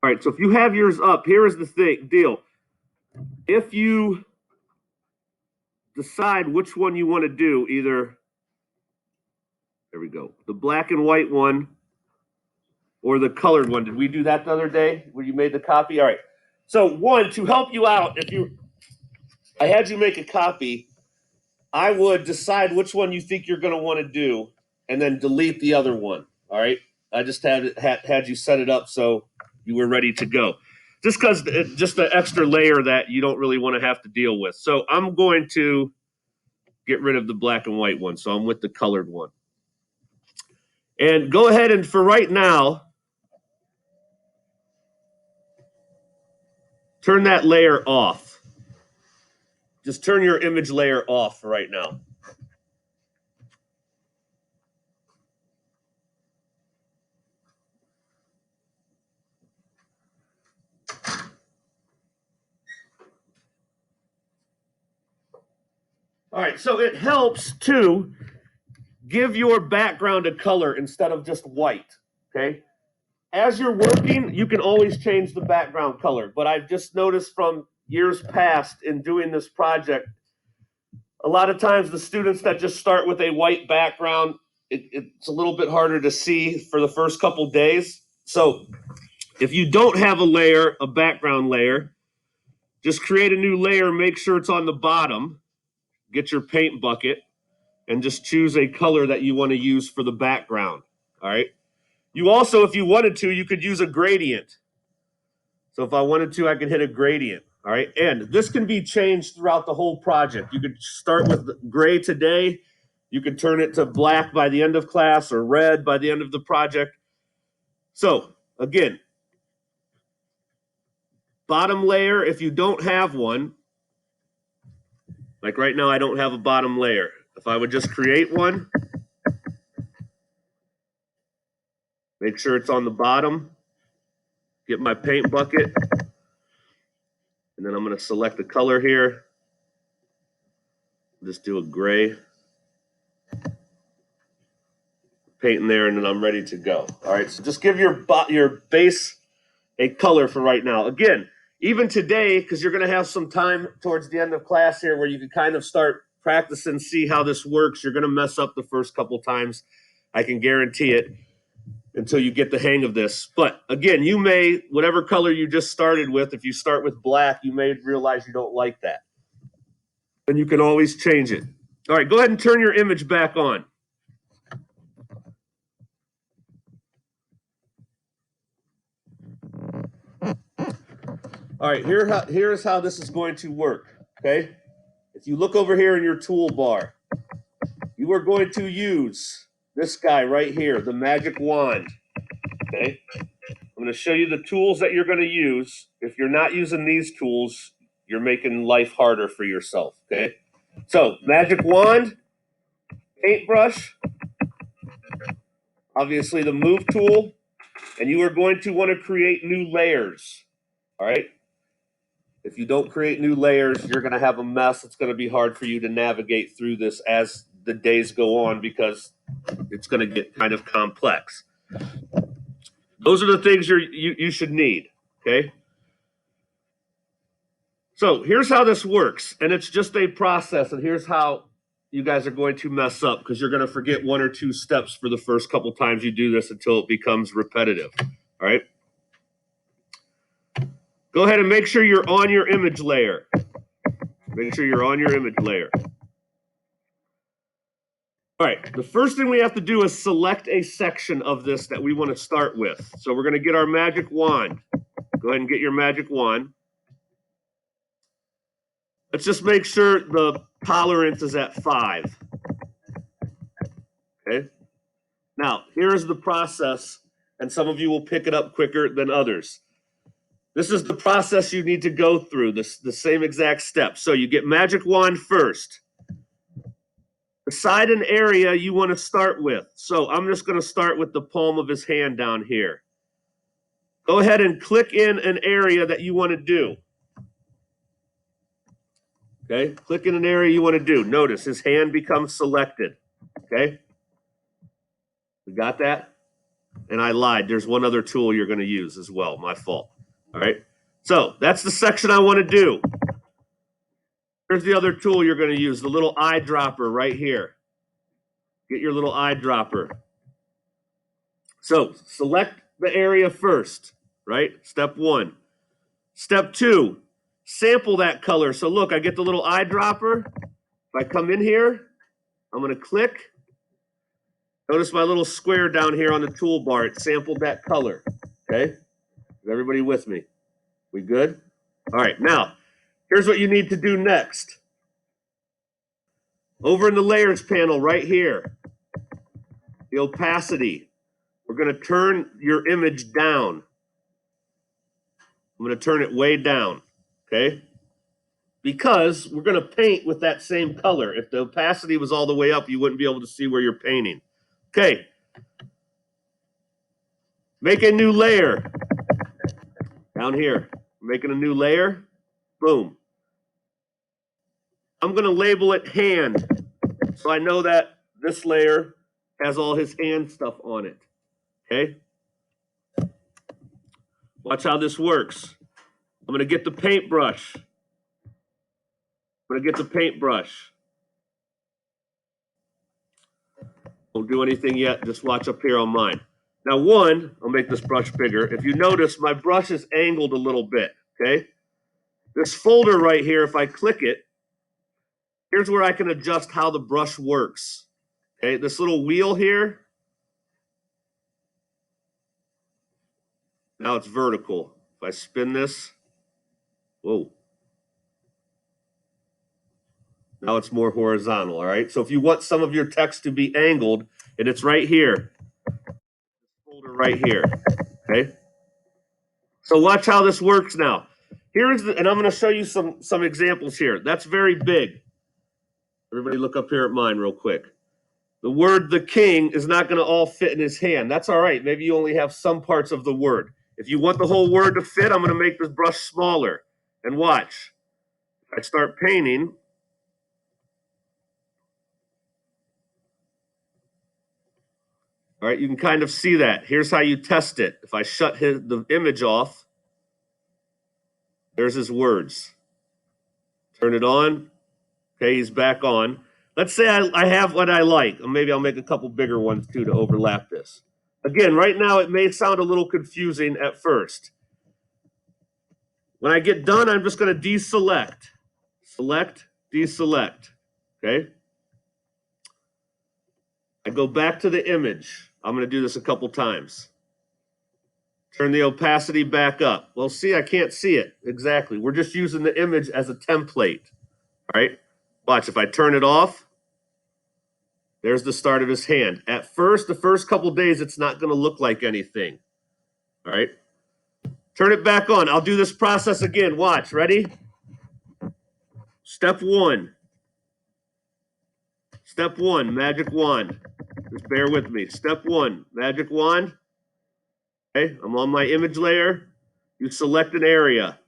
All right, so if you have yours up, here is the deal. If you decide which one you want to do, either, there we go, the black and white one or the colored one. Did we do that the other day when you made the copy? All right. So one, to help you out, I had you make a copy, I would decide which one you think you're going to want to do and then delete the other one. All right. I just had you set it up so you were ready to go. Just because just the extra layer that you don't really want to have to deal with. So I'm going to get rid of the black and white one. So I'm with the colored one. And go ahead and for right now, turn that layer off. Just turn your image layer off for right now. All right, so it helps to give your background a color instead of just white, okay? As you're working, you can always change the background color, but I've just noticed from years past in doing this project, a lot of times the students that just start with a white background, it's a little bit harder to see for the first couple days. So if you don't have a layer, a background layer, just create a new layer, make sure it's on the bottom, get your paint bucket, and just choose a color that you want to use for the background, all right? You also, if you wanted to, you could use a gradient. So if I wanted to, I could hit a gradient, all right? And this can be changed throughout the whole project. You could start with gray today. You could turn it to black by the end of class or red by the end of the project. So again, bottom layer, if you don't have one, like right now, I don't have a bottom layer. If I would just create one, make sure it's on the bottom, get my paint bucket, and then I'm going to select the color here. Just do a gray. Paint in there, and then I'm ready to go. All right, so just give your base a color for right now. Again, even today, because you're going to have some time towards the end of class here where you can kind of start practicing, see how this works. You're going to mess up the first couple times. I can guarantee it until you get the hang of this. But again, you may, whatever color you just started with, if you start with black, you may realize you don't like that. And you can always change it. All right, go ahead and turn your image back on. All right, here's how this is going to work, okay? If you look over here in your toolbar, you are going to use this guy right here, the magic wand, okay? I'm going to show you the tools that you're going to use. If you're not using these tools, you're making life harder for yourself, okay? So, magic wand, paintbrush, obviously the move tool, and you are going to want to create new layers, all right? If you don't create new layers, you're going to have a mess. It's going to be hard for you to navigate through this as the days go on because it's going to get kind of complex. Those are the things you should need, okay? So here's how this works, and it's just a process, and here's how you guys are going to mess up because you're going to forget one or two steps for the first couple times you do this until it becomes repetitive, all right? Go ahead and make sure you're on your image layer. Make sure you're on your image layer. All right, the first thing we have to do is select a section of this that we want to start with. So we're going to get our magic wand. Go ahead and get your magic wand. Let's just make sure the tolerance is at 5. Okay. Now, here is the process, and some of you will pick it up quicker than others. This is the process you need to go through, the same exact steps. So you get magic wand first. Decide an area you want to start with. So I'm just going to start with the palm of his hand down here. Go ahead and click in an area that you want to do. Okay, click in an area you want to do. Notice his hand becomes selected. Okay, we got that? And I lied. There's one other tool you're going to use as well. My fault. All right. So that's the section I want to do. Here's the other tool you're going to use, the little eyedropper right here. Get your little eyedropper. So select the area first, right? Step 1. Step 2, sample that color. So look, I get the little eyedropper. If I come in here, I'm going to click. Notice my little square down here on the toolbar. It sampled that color. Okay? Is everybody with me? We good? All right. Now, here's what you need to do next. Over in the layers panel right here, the opacity. We're going to turn your image down. I'm going to turn it way down. Okay? Because we're going to paint with that same color. If the opacity was all the way up, you wouldn't be able to see where you're painting. Okay. Make a new layer. Down here. Making a new layer. Boom. I'm going to label it hand. So I know that this layer has all his hand stuff on it. Okay? Watch how this works. I'm going to get the paintbrush. I'm going to get the paintbrush. Don't do anything yet. Just watch up here on mine. Now, I'll make this brush bigger. If you notice, my brush is angled a little bit, okay? This folder right here, if I click it, here's where I can adjust how the brush works. Okay, this little wheel here, now it's vertical. If I spin this, whoa. Now it's more horizontal, all right? So if you want some of your text to be angled, and it's right here, folder right here, okay? So watch how this works now. And I'm going to show you some examples here. That's very big. Everybody look up here at mine real quick. The word the king is not going to all fit in his hand. That's all right. Maybe you only have some parts of the word. If you want the whole word to fit, I'm going to make this brush smaller. And watch. If I start painting, all right, you can kind of see that. Here's how you test it. If I shut the image off, there's his words. Turn it on. Okay, he's back on. Let's say I have what I like. Maybe I'll make a couple bigger ones too to overlap this. Again, right now it may sound a little confusing at first. When I get done, I'm just going to deselect. Select, deselect. Okay? I go back to the image. I'm going to do this a couple times. Turn the opacity back up. Well, see, I can't see it. Exactly. We're just using the image as a template. All right? Watch, if I turn it off, there's the start of his hand. At first, the first couple days, it's not going to look like anything. All right? Turn it back on. I'll do this process again. Watch. Ready? Step 1. Step 1, magic wand. Just bear with me. Step 1, magic wand. Okay, I'm on my image layer. You select an area.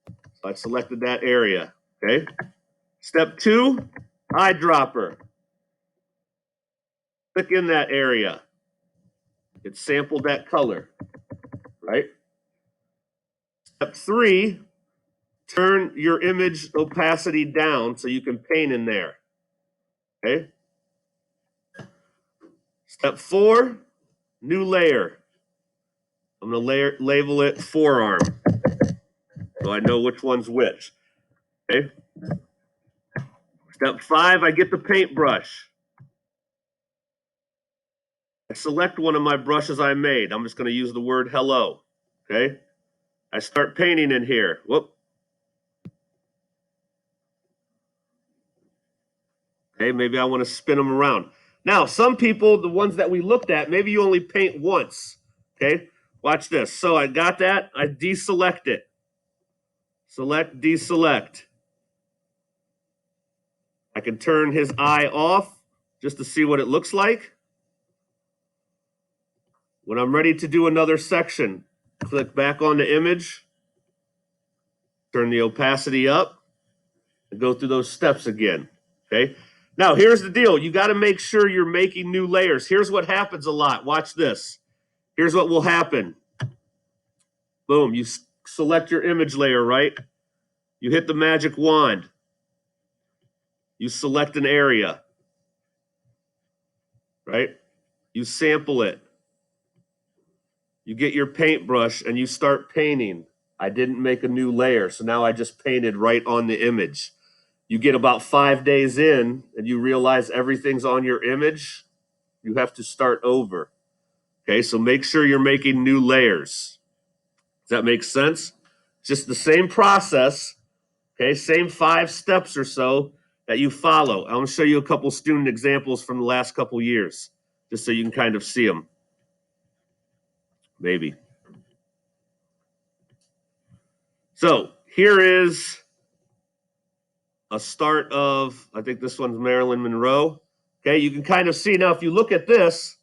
So I selected that area. Okay. Step 2, eyedropper. Click in that area. It sampled that color. Right? Step 3, turn your image opacity down so you can paint in there. Okay? Step 4, new layer. I'm going to label it forearm so I know which one's which. Okay? Step 5, I get the paintbrush. I select one of my brushes I made. I'm just going to use the word hello. Okay? I start painting in here. Whoop. Okay, maybe I want to spin them around. Now, some people, the ones that we looked at, maybe you only paint once. Okay? Watch this. So I got that. I deselect it. Select, deselect. I can turn his eye off just to see what it looks like. When I'm ready to do another section, click back on the image, turn the opacity up, and go through those steps again. Okay? Now, here's the deal. You got to make sure you're making new layers. Here's what happens a lot. Watch this. Here's what will happen. Boom, you select your image layer, right? You hit the magic wand. You select an area, right? You sample it. You get your paintbrush and you start painting. I didn't make a new layer, so now I just painted right on the image. You get about 5 days in and you realize everything's on your image. You have to start over. Okay, so make sure you're making new layers. Does that make sense? Just the same process, okay, same 5 steps or so that you follow. I'm going to show you a couple student examples from the last couple years, just so you can kind of see them. Maybe. So here is a start of, I think this one's Marilyn Monroe. Okay, you can kind of see now if you look at this,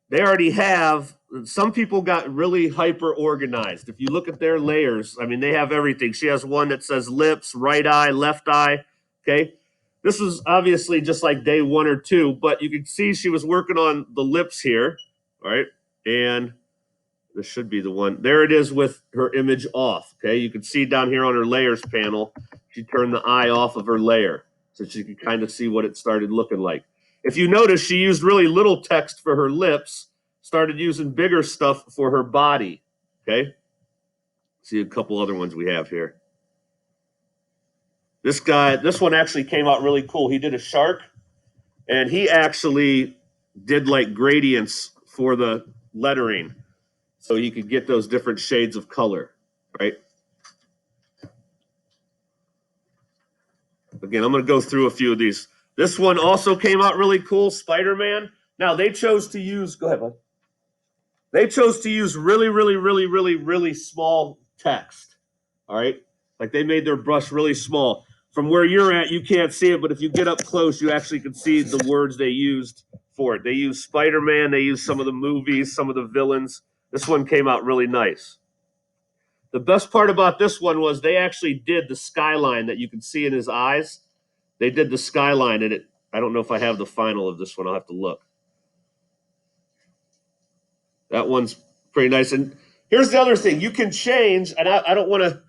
they already have, some people got really hyper organized. If you look at their layers, I mean, they have everything. She has one that says lips, right eye, left eye. Okay, this is obviously just like day 1 or 2, but you can see she was working on the lips here, right? And this should be the one. There it is with her image off. Okay, you can see down here on her layers panel, she turned the eye off of her layer so she could kind of see what it started looking like. If you notice, she used really little text for her lips, started using bigger stuff for her body. Okay, see a couple other ones we have here. This guy, this one actually came out really cool. He did a shark, and he actually did like gradients for the lettering, so you could get those different shades of color, right? Again, I'm going to go through a few of these. This one also came out really cool, Spider-Man. Now, they chose to use, go ahead, bud. They chose to use really small text, all right? Like they made their brush really small. From where you're at, you can't see it, but if you get up close, you actually can see the words they used for it. They used Spider-Man, they used some of the movies, some of the villains. This one came out really nice. The best part about this one was they actually did the skyline that you can see in his eyes. They did the skyline in it. I don't know if I have the final of this one. I'll have to look. That one's pretty nice. And here's the other thing. You can change, and I don't want to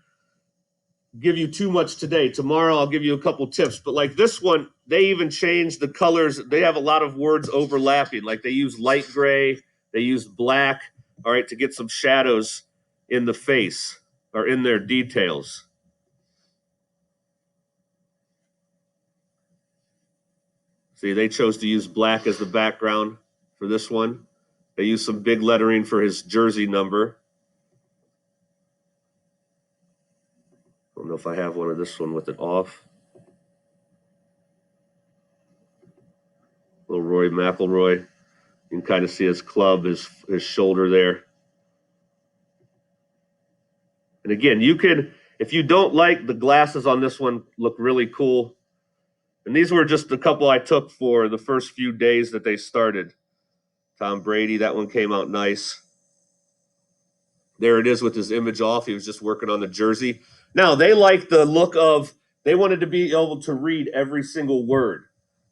give you too much today. Tomorrow I'll give you a couple tips. But like this one, they even changed the colors. They have a lot of words overlapping. Like they use light gray. They use black, all right, to get some shadows in the face or in their details. See, they chose to use black as the background for this one. They used some big lettering for his jersey number. I don't know if I have one of this one with it off. Little Roy McIlroy. You can kind of see his club, his shoulder there. And again, you can, if you don't like the glasses on this one, look really cool. And these were just a couple I took for the first few days that they started. Tom Brady, that one came out nice. There it is with his image off. He was just working on the jersey. Now, they like the look of, they wanted to be able to read every single word.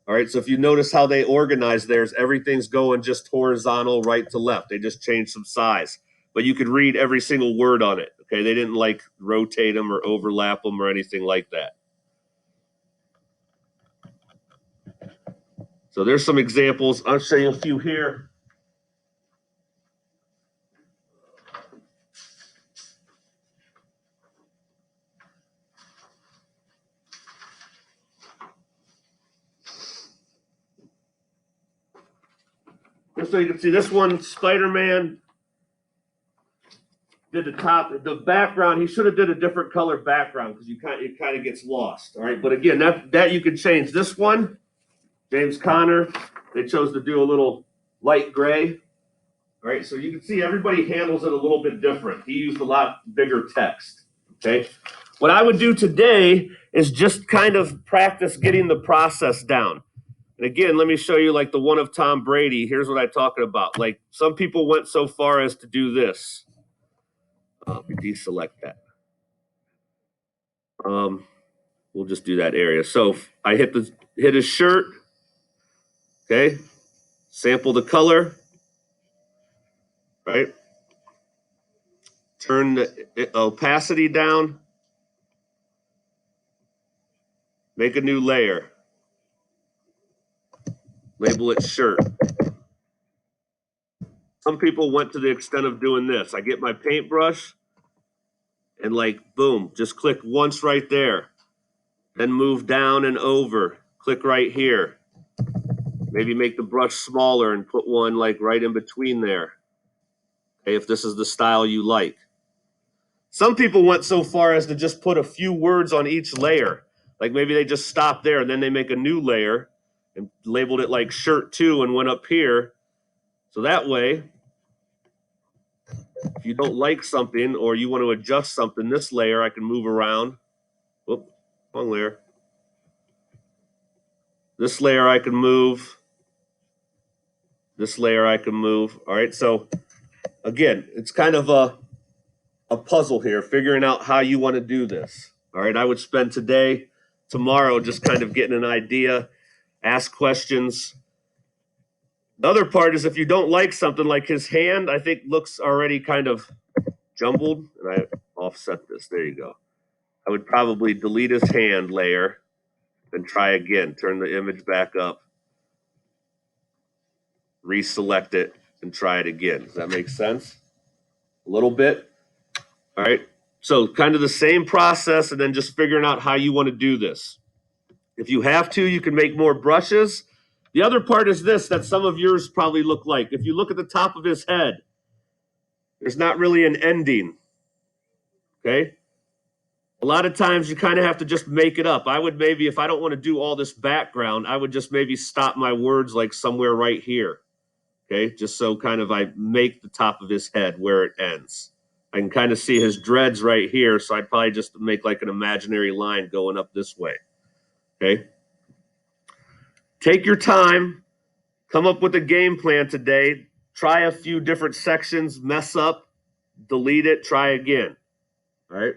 All right, so if you notice how they organize theirs, everything's going just horizontal, right to left. They just changed some size. But you could read every single word on it. Okay, they didn't like rotate them or overlap them or anything like that. So there's some examples. I'll show you a few here. Just so you can see, this one, Spider-Man did the top, the background. He should have did a different color background because it kind of gets lost. All right, but again, that you can change. This one, James Conner, they chose to do a little light gray. All right, so you can see everybody handles it a little bit different. He used a lot bigger text. Okay, what I would do today is just kind of practice getting the process down. And again, let me show you like the one of Tom Brady. Here's what I'm talking about. Like some people went so far as to do this. We deselect that. We'll just do that area. So I hit his shirt. Okay, sample the color. Right. Turn the opacity down. Make a new layer. Label it shirt. Some people went to the extent of doing this. I get my paintbrush and like, boom, just click once right there. Then move down and over. Click right here. Maybe make the brush smaller and put one like right in between there. Okay, if this is the style you like. Some people went so far as to just put a few words on each layer. Like maybe they just stopped there and then they make a new layer and labeled it like shirt 2 and went up here. So that way, if you don't like something or you want to adjust something, this layer I can move around. Whoop, wrong layer. This layer I can move. This layer I can move. All right, so again, it's kind of a puzzle here, figuring out how you want to do this. All right, I would spend today, tomorrow, just kind of getting an idea, ask questions. The other part is if you don't like something like his hand, I think looks already kind of jumbled, and I offset this. There you go. I would probably delete his hand layer and try again. Turn the image back up, reselect it, and try it again. Does that make sense? A little bit? All right. So kind of the same process and then just figuring out how you want to do this. If you have to, you can make more brushes. The other part is this that some of yours probably look like. If you look at the top of his head, there's not really an ending. Okay? A lot of times you kind of have to just make it up. I would maybe, if I don't want to do all this background, I would just maybe stop my words like somewhere right here. Okay? Just so kind of I make the top of his head where it ends. I can kind of see his dreads right here, so I'd probably just make like an imaginary line going up this way. Okay? Take your time, come up with a game plan today, try a few different sections, mess up, delete it, try again. All right?